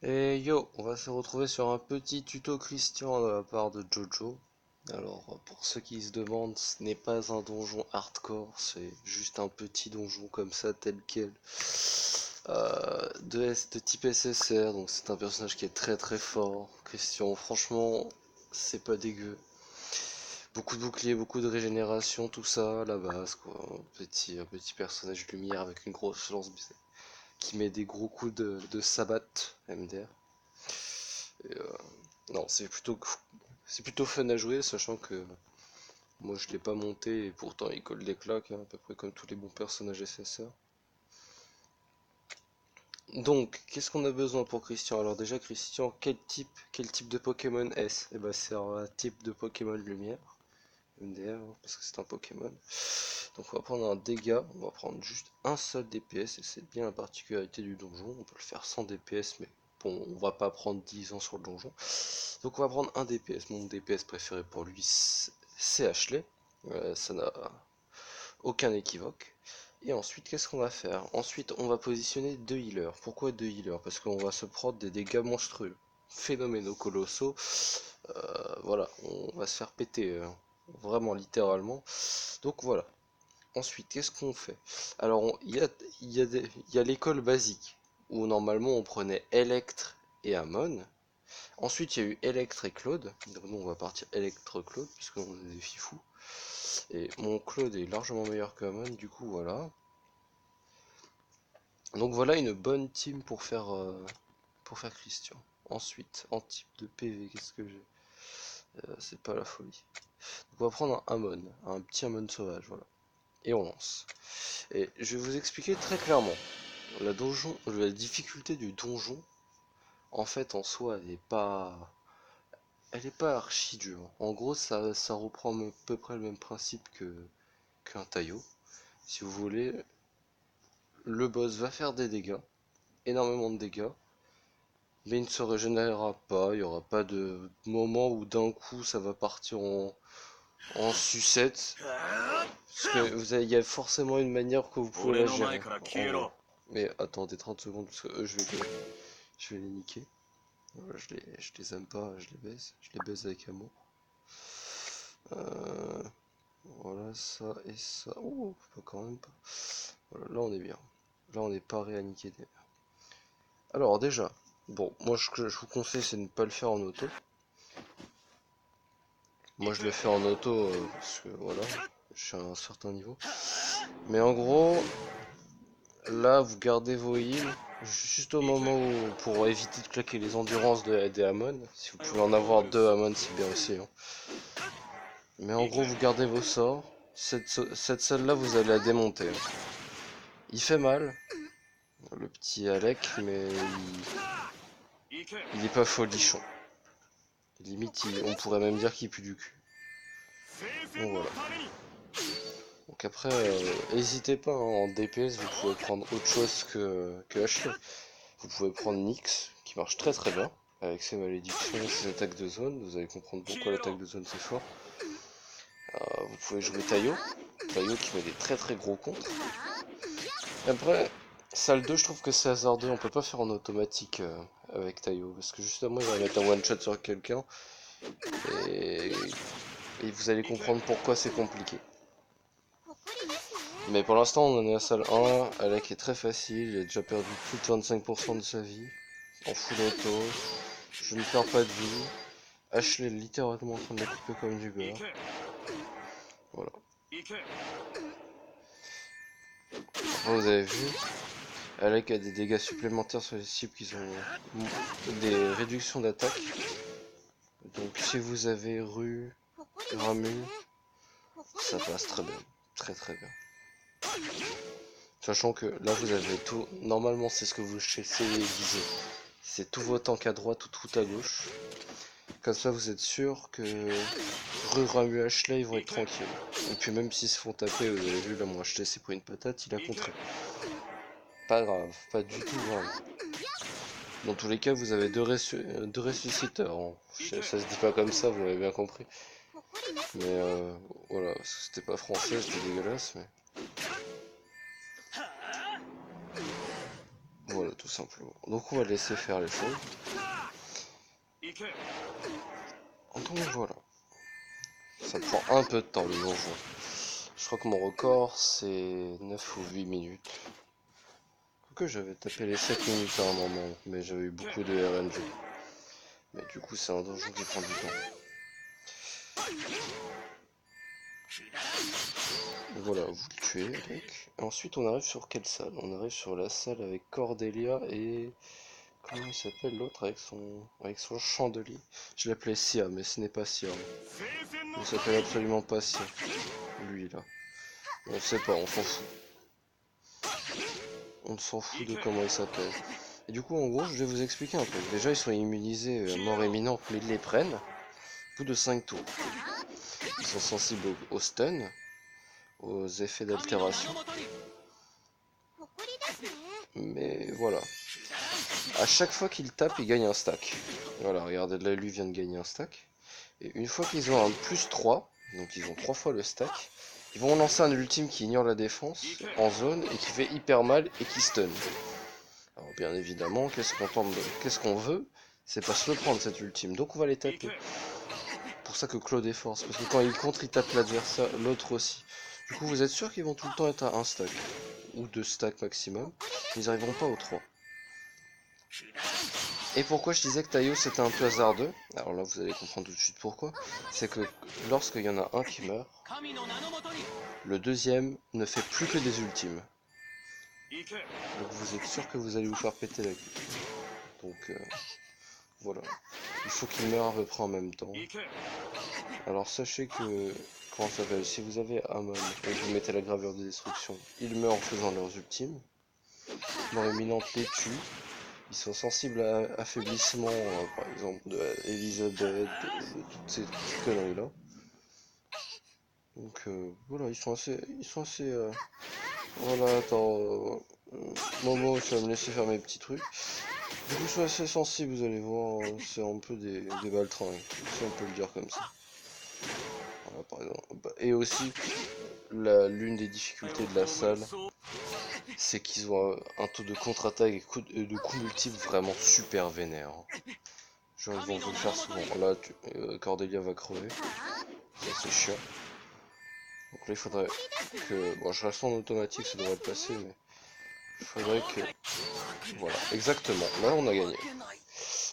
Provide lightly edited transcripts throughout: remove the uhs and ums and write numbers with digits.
Et yo, on va se retrouver sur un petit tuto Christian de la part de Jojo. Alors, pour ceux qui se demandent, ce n'est pas un donjon hardcore, c'est juste un petit donjon comme ça, tel quel. De type SSR, donc c'est un personnage qui est très très fort. Christian, franchement, c'est pas dégueu. Beaucoup de boucliers, beaucoup de régénération, tout ça, à la base, quoi. Un petit personnage lumière avec une grosse lance qui met des gros coups de sabbat, MDR. Et, non, c'est plutôt fun à jouer, sachant que moi je l'ai pas monté et pourtant il colle des claques, hein, à peu près comme tous les bons personnages SSR. Donc, qu'est-ce qu'on a besoin pour Christian? Alors déjà, Christian, quel type de Pokémon est-ce? Eh ben, c'est un type de Pokémon lumière, MDR, hein, parce que c'est un Pokémon. Donc on va prendre un dégât, on va prendre juste un seul DPS, et c'est bien la particularité du donjon, on peut le faire sans DPS, mais bon, on va pas prendre 10 ans sur le donjon. Donc on va prendre un DPS, mon DPS préféré pour lui c'est Ashley, ça n'a aucun équivoque. Et ensuite, qu'est-ce qu'on va faire? Ensuite, on va positionner deux healers. Pourquoi deux healers? Parce qu'on va se prendre des dégâts monstrueux, phénoménaux, colossaux. Voilà, on va se faire péter, vraiment littéralement. Donc voilà. Ensuite, qu'est-ce qu'on fait? Alors, il y a l'école basique, où normalement on prenait Electre et Amon. Ensuite, il y a eu Electre et Claude. Donc, nous, on va partir Electre-Claude, puisqu'on est des fifous. Et mon Claude est largement meilleur que Amon, du coup, voilà. Donc, voilà une bonne team pour faire Christian. Ensuite, en type de PV, qu'est-ce que j'ai? C'est pas la folie. Donc, on va prendre un Amon, un petit Amon sauvage, voilà. Et on lance. Et je vais vous expliquer très clairement. La difficulté du donjon, en fait, en soi, elle est pas archi dure. En gros, ça reprend à peu près le même principe qu'un taillot. Si vous voulez, le boss va faire des dégâts, énormément de dégâts, mais il ne se régénérera pas. Il n'y aura pas de moment où d'un coup ça va partir en sucette. Parce que il y a forcément une manière que vous pouvez la gérer, en gros. Mais attendez 30 secondes, parce que eux, je vais les niquer. Voilà, je les aime pas, je les baise avec amour. Euh, voilà, ça et ça. Oh, pas quand même pas. Voilà, là on est bien. Là on est paré à niquer des. Alors déjà, bon, moi ce que je vous conseille c'est de ne pas le faire en auto. Moi je le fais en auto parce que voilà, je suis à un certain niveau. Mais en gros, là vous gardez vos heals juste au moment où, pour éviter de claquer les endurances des Amon. Si vous pouvez en avoir deux Amon, c'est bien aussi, hein. Mais en gros, vous gardez vos sorts. Cette salle-là, vous allez la démonter, hein. Il fait mal, le petit Alec, mais il est pas folichon. Limite, on pourrait même dire qu'il pue du cul. Donc voilà. Donc après, n'hésitez pas, hein, en DPS, vous pouvez prendre autre chose que Ashley. Vous pouvez prendre Nyx, qui marche très très bien, avec ses malédictions et ses attaques de zone. Vous allez comprendre pourquoi l'attaque de zone c'est fort. Vous pouvez jouer Taillot. Taillot qui met des très très gros contres. Après, salle 2, je trouve que c'est hasardeux, on peut pas faire en automatique avec Taillot, parce que justement il va mettre un one shot sur quelqu'un, et, et vous allez comprendre pourquoi c'est compliqué. Mais pour l'instant on en est à salle 1, Alec est très facile, il a déjà perdu plus de 25% de sa vie, en full auto, je ne perds pas de vie, Ashley est littéralement en train de la couper comme du beurre. Voilà. Après vous avez vu, Alec a des dégâts supplémentaires sur les cibles qui ont des réductions d'attaque. Donc si vous avez Rue, Ramu, ça passe très bien. Très très bien. Sachant que là vous avez tout. Normalement c'est ce que vous essayez de viser. C'est tout vos tanks à droite ou tout à gauche. Comme ça vous êtes sûr que Rue, Ramu, Ashley ils vont être tranquilles. Et puis même s'ils se font taper, vous avez vu là mon Ashley c'est pris une patate, il a contré. Pas grave, pas du tout grave. Dans tous les cas vous avez deux ressusciteurs, hein. Ça se dit pas comme ça, vous l'avez bien compris. Mais voilà, c'était pas français, c'était dégueulasse, mais voilà, tout tout simplement. Donc on va laisser faire les choses. Donc voilà. Ça prend un peu de temps le donjon. Je crois que mon record c'est 9 ou 8 minutes. Que j'avais tapé les 7 minutes à un moment, mais j'avais eu beaucoup de RNG. Mais du coup c'est un donjon qui prend du temps. Voilà, vous le tuez avec. Ensuite on arrive sur quelle salle? On arrive sur la salle avec Cordelia et... Comment il s'appelle l'autre avec son chandelier? Je l'appelais Sia, mais ce n'est pas Sia. Il s'appelle absolument pas Sia. Lui là. On sait pas, on s'en fout. On s'en fout de comment il s'appelle. Et du coup en gros je vais vous expliquer un peu. Déjà ils sont immunisés à mort imminente, mais ils les prennent au bout de 5 tours. Ils sont sensibles au stun, aux effets d'altération. Mais voilà. À chaque fois qu'ils tapent, ils gagnent un stack. Voilà, regardez, là lui vient de gagner un stack. Et une fois qu'ils ont un plus 3, donc ils ont 3 fois le stack, ils vont lancer un ultime qui ignore la défense en zone et qui fait hyper mal et qui stun. Alors bien évidemment, qu'est-ce qu'on veut? C'est pas se le prendre cet ultime, donc on va les taper. Pour ça que Claude est force, parce que quand il contre, il tape l'adversaire, l'autre aussi. Du coup, vous êtes sûr qu'ils vont tout le temps être à un stack, ou 2 stacks maximum, ils n'arriveront pas aux 3. Et pourquoi je disais que Taio c'était un peu hasardeux? Alors là vous allez comprendre tout de suite pourquoi. C'est que lorsqu'il y en a un qui meurt, le deuxième ne fait plus que des ultimes. Donc vous êtes sûr que vous allez vous faire péter la gueule. Donc voilà. Il faut qu'il meure à peu près en même temps. Alors sachez que, comment ça s'appelle, si vous avez Amon et que vous mettez la gravure de destruction, ils meurent en faisant leurs ultimes. Mort imminente les tue. Ils sont sensibles à affaiblissement, par exemple, de Elisabeth, de toutes ces conneries-là. Donc voilà, ils sont assez. Voilà, attends, Momo, tu vas me laisser faire mes petits trucs. Du coup, ils sont assez sensibles, vous allez voir, c'est un peu des baltringues, si on peut le dire comme ça. Voilà, par exemple. Et aussi, l'une des difficultés de la salle, c'est qu'ils ont un taux de contre-attaque et de coups multiples vraiment super vénère. Genre ils vont vous le faire souvent. Là, Cordelia va crever. Ça c'est chiant. Donc là il faudrait que... Bon, je reste en automatique, ça devrait le passer, mais... Il faudrait que... Voilà, exactement. Là on a gagné.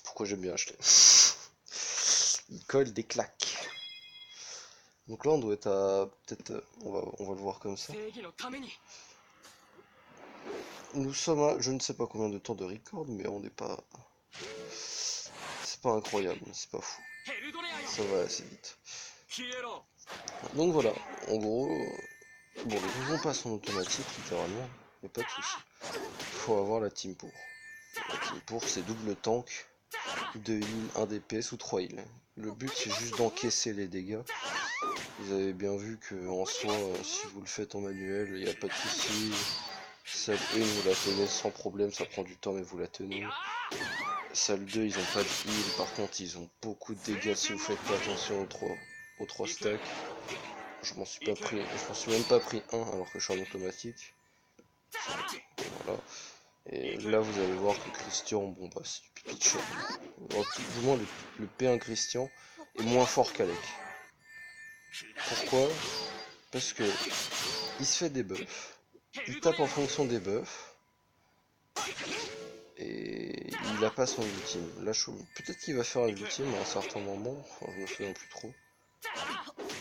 Pourquoi j'aime bien acheter. Il colle des claques. Donc là on doit être à... Peut-être... On va le voir comme ça. Nous sommes à... Je ne sais pas combien de temps de record, mais on n'est pas... C'est pas incroyable, c'est pas fou. Ça va assez vite. Donc voilà, en gros... Bon, les donjons passent en automatique, littéralement. Y'a pas de souci. Faut avoir la team pour. La team pour, c'est double tank, 2 heals, 1 DPS ou 3 heals. Le but, c'est juste d'encaisser les dégâts. Vous avez bien vu que en soi, si vous le faites en manuel, il n'y a pas de souci. Salle 1, vous la tenez sans problème, ça prend du temps, mais vous la tenez. Salle 2, ils ont pas de heal, par contre, ils ont beaucoup de dégâts si vous faites pas attention aux 3 stacks. Je m'en suis même pas pris un alors que je suis en automatique. Voilà. Et là vous allez voir que Christian, bon bah c'est du pipi de chat. Du moins le P1 Christian est moins fort qu'Alec. Pourquoi? Parce que il se fait des buffs, il tape en fonction des buffs, et il a pas son ultime. Là peut-être qu'il va faire un ultime à un certain moment, enfin je me souviens plus trop.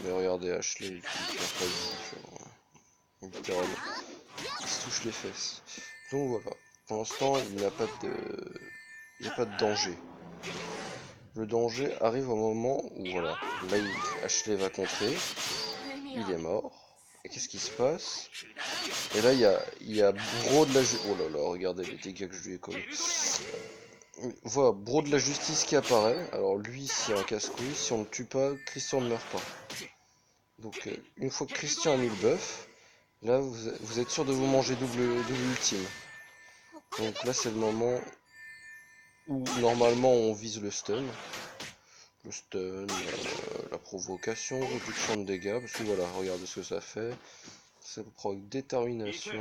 Mais regardez Ashley, il perd pas de vie, littéralement. Il se touche les fesses. Donc voilà. Pour l'instant, il n'y a pas de danger. Le danger arrive au moment où, voilà, là, Ashley va contrer, il est mort. Et qu'est-ce qui se passe? Et là, il y a Bro de la Justice. Oh là là, regardez les dégâts que je lui ai collés. Voilà, Bro de la Justice qui apparaît. Alors lui, c'est un casse-couille. Si on ne le tue pas, Christian ne meurt pas. Donc, une fois que Christian a mis le buff, là, vous êtes sûr de vous manger double ultime. Donc là, c'est le moment où normalement on vise le stun. Le stun, la provocation, réduction de dégâts, parce que voilà, regardez ce que ça fait. Ça prend avec détermination.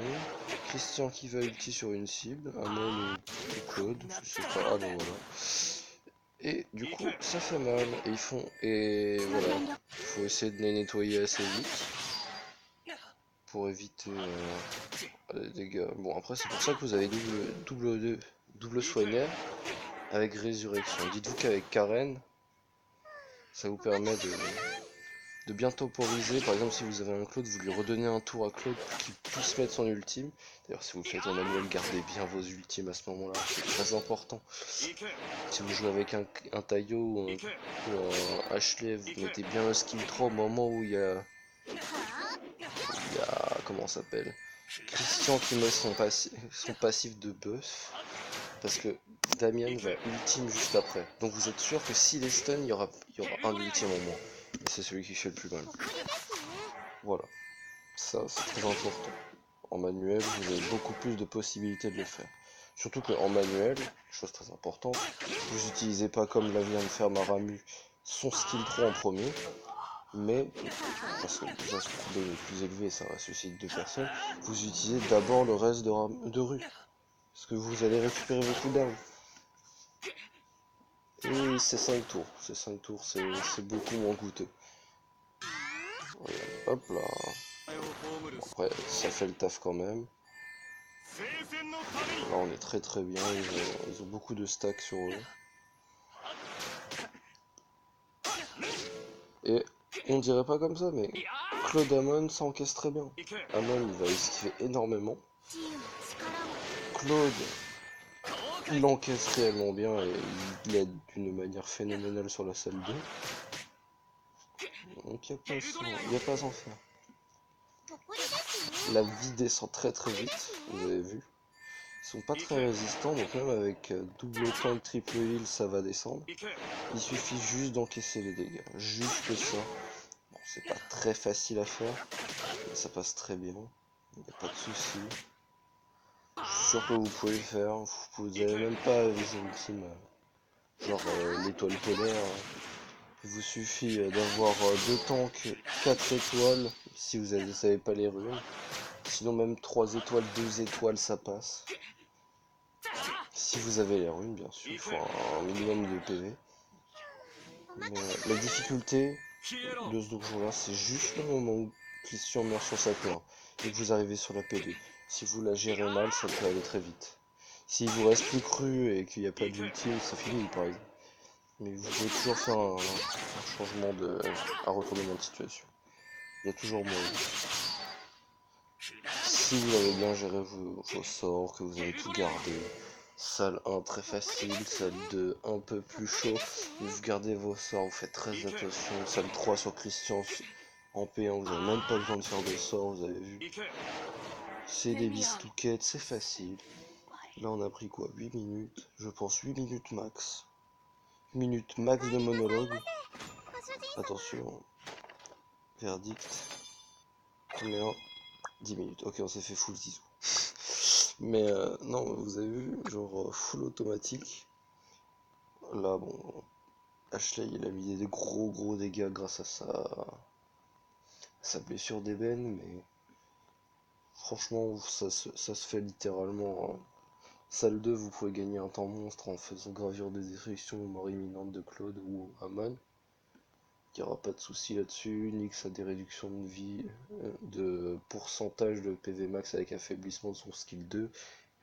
Christian qui va ulti sur une cible, Amon ou Claude, je sais pas. Ah ben voilà. Et du coup, ça fait mal. Et ils font. Et voilà. Il faut essayer de les nettoyer assez vite pour éviter les dégâts. Bon, après, c'est pour ça que vous avez double soigneur avec résurrection. Dites-vous qu'avec Karen, ça vous permet de bien temporiser. Par exemple, si vous avez un Claude, vous lui redonnez un tour à Claude pour qu'il puisse mettre son ultime. D'ailleurs, si vous le faites en manuel, gardez bien vos ultimes à ce moment-là, c'est très important. Si vous jouez avec un Taillot ou un Ashley, vous mettez bien le skill 3 au moment où comment ça s'appelle, Christian qui met son passif de buff. Parce que Damien va ultime juste après. Donc vous êtes sûr que s'il est stun, il y aura un ultime en moins. Et c'est celui qui fait le plus mal. Voilà. Ça, c'est très important. En manuel, vous avez beaucoup plus de possibilités de le faire. Surtout qu'en manuel, chose très importante, vous n'utilisez pas comme la vient de faire Maramu son skill 3 en premier, mais, parce que déjà son cooldown est plus élevé, ça ressuscite deux personnes, vous utilisez d'abord le reste de rue. Parce que vous allez récupérer vos cooldowns. Et c'est 5 tours, c'est beaucoup moins coûteux. Voilà. Hop là. Bon, après, ça fait le taf quand même. Là, on est très bien, ils ont beaucoup de stacks sur eux. Et on dirait pas comme ça, mais Claude Amon s'encaisse très bien. Amon, il va esquiver énormément. Claude, il encaisse réellement bien et il aide d'une manière phénoménale sur la salle 2. Donc il n'y a pas à s'en faire. La vie descend très vite, vous avez vu. Ils sont pas très résistants, donc même avec double tank, triple heal, ça va descendre. Il suffit juste d'encaisser les dégâts, juste ça. Bon, c'est pas très facile à faire, mais ça passe très bien, il n'y a pas de souci. Je suis sûr que vous pouvez le faire, vous n'avez même pas les ultimes, genre l'étoile polaire. Il vous suffit d'avoir deux tanks 4 étoiles, si vous ne savez pas les runes. Sinon même 3 étoiles, 2 étoiles, ça passe. Si vous avez les runes, bien sûr, il faut un minimum de PV. Mais la difficulté de ce donjon-là, c'est juste le moment où Christian meurt sur sa P1 et que vous arrivez sur la P2. Si vous la gérez mal, ça peut aller très vite. S'il vous reste plus cru et qu'il n'y a pas d'ultime, ça finit par exemple. Mais vous pouvez toujours faire un changement un retournement de situation. Il y a toujours moyen. Si vous avez bien géré vos sorts, que vous avez tout gardé, salle 1 très facile, salle 2 un peu plus chaud, vous gardez vos sorts, vous faites très attention, salle 3 sur Christian en P1, vous n'avez même pas besoin de faire de sorts, vous avez vu. C'est des bistouquettes, c'est facile. Là on a pris quoi, 8 minutes, je pense 8 minutes max. 8 minutes max de monologue. Attention, verdict. Combien? 10 minutes, ok on s'est fait full zizou. Mais non, vous avez vu, genre full automatique. Là, bon, Ashley, il a mis des gros dégâts grâce à sa blessure d'ébène, mais franchement, ça se fait littéralement. Hein. Salle 2, vous pouvez gagner un temps monstre en faisant gravure de destruction ou mort imminente de Claude ou Amon. Il n'y aura pas de souci là-dessus. Nyx a des réductions de vie, de pourcentage de PV max avec affaiblissement de son skill 2.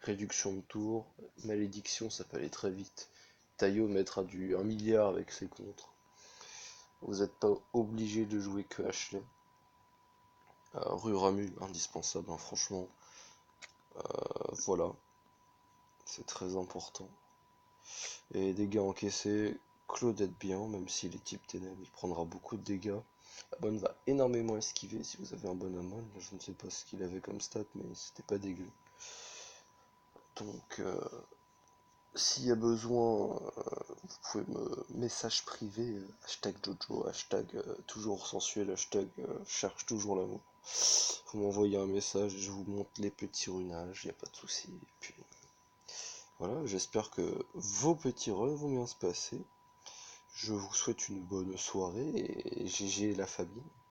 Réduction de tour, malédiction, ça peut aller très vite. Taillot mettra du 1 milliard avec ses contres. Vous n'êtes pas obligé de jouer que Ashley. Rue Ramul, indispensable, hein, franchement. Voilà, c'est très important. Et dégâts encaissés, Claude aide bien, même s'il est type ténèbres, il prendra beaucoup de dégâts. Amon va énormément esquiver si vous avez un bon Amon. Je ne sais pas ce qu'il avait comme stat, mais c'était pas dégueu. Donc, s'il y a besoin, vous pouvez me message privé, hashtag Jojo, hashtag toujours sensuel, hashtag cherche toujours l'amour. Vous m'envoyez un message et je vous montre les petits runages, il n'y a pas de souci. Et puis voilà, j'espère que vos petits runs vont bien se passer. Je vous souhaite une bonne soirée et GG la famille.